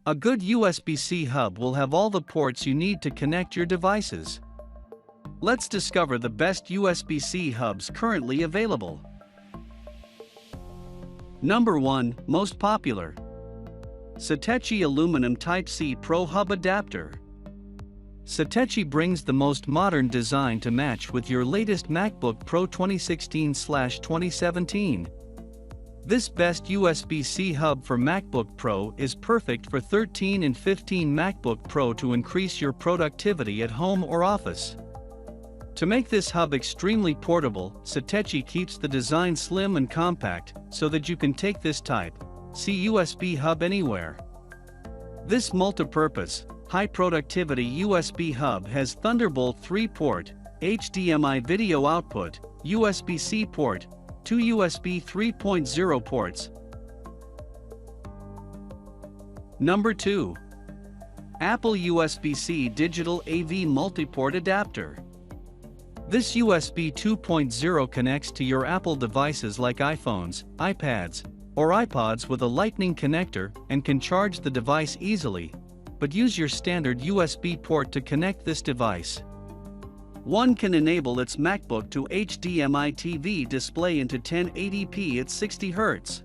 A good USB-C hub will have all the ports you need to connect your devices. Let's discover the best USB-C hubs currently available. Number 1, most popular. Satechi Aluminum Type-C Pro Hub Adapter. Satechi brings the most modern design to match with your latest MacBook Pro 2016/2017. This best USB-C hub for MacBook Pro is perfect for 13 and 15 MacBook Pro to increase your productivity at home or office. To make this hub extremely portable, Satechi keeps the design slim and compact so that you can take this Type-C USB hub anywhere. This multi-purpose, high-productivity USB hub has Thunderbolt 3-port, HDMI video output, USB-C port, 2 USB 3.0 ports. Number 2. Apple USB-C Digital AV Multiport Adapter. This USB 2.0 connects to your Apple devices like iPhones, iPads, or iPods with a Lightning connector and can charge the device easily, but use your standard USB port to connect this device. One can enable its MacBook to HDMI TV display into 1080p at 60 Hz.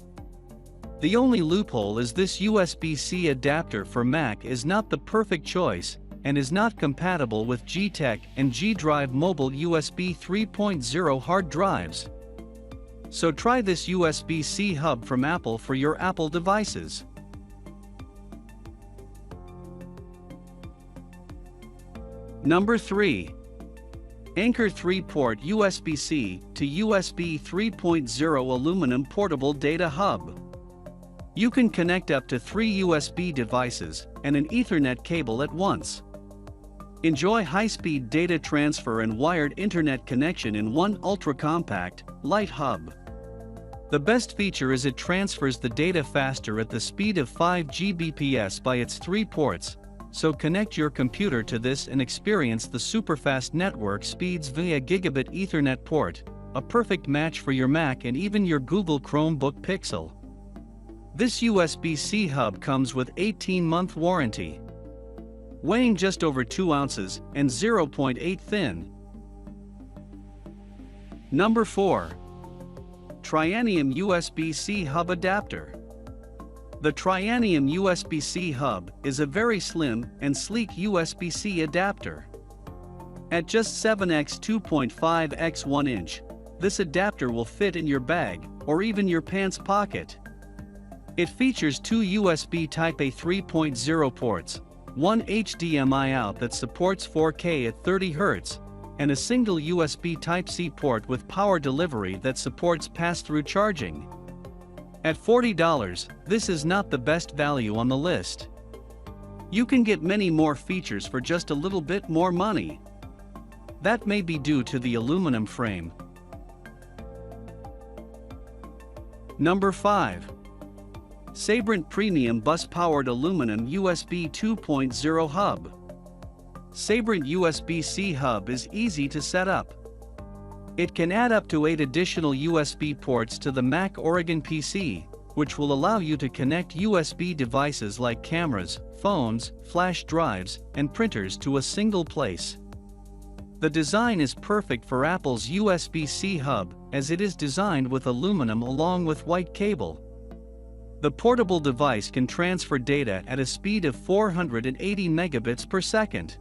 The only loophole is this USB-C adapter for Mac is not the perfect choice and is not compatible with G-Tech and G-Drive mobile USB 3.0 hard drives. So try this USB-C hub from Apple for your Apple devices. Number 3. Anker 3-port USB-C to USB 3.0 aluminum portable data hub. You can connect up to 3 USB devices and an Ethernet cable at once. Enjoy high-speed data transfer and wired internet connection in one ultra-compact, light hub. The best feature is it transfers the data faster at the speed of 5 Gbps by its 3 ports. So connect your computer to this and experience the superfast network speeds via Gigabit Ethernet port, a perfect match for your Mac and even your Google Chromebook Pixel. This USB-C hub comes with 18-month warranty. Weighing just over 2 ounces and 0.8 thin. Number 4. Trianium USB-C Hub Adapter. The Trianium USB-C hub is a very slim and sleek USB-C adapter. At just 7x 2.5x 1 inch, this adapter will fit in your bag or even your pants pocket. It features 2 USB Type-A 3.0 ports, 1 HDMI out that supports 4K at 30 Hz, and a single USB Type-C port with power delivery that supports pass-through charging. At $40, this is not the best value on the list. You can get many more features for just a little bit more money. That may be due to the aluminum frame. Number 5. Sabrent Premium Bus-Powered Aluminum USB 2.0 Hub. Sabrent USB-C hub is easy to set up. It can add up to 8 additional USB ports to the Mac Oregon PC, which will allow you to connect USB devices like cameras, phones, flash drives, and printers to a single place. The design is perfect for Apple's USB-C hub, as it is designed with aluminum along with white cable. The portable device can transfer data at a speed of 480 megabits per second.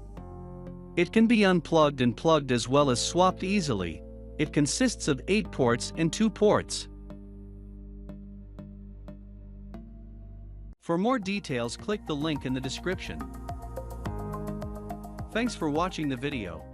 It can be unplugged and plugged as well as swapped easily. It consists of 8 ports and 2 ports. For more details, click the link in the description. Thanks for watching the video.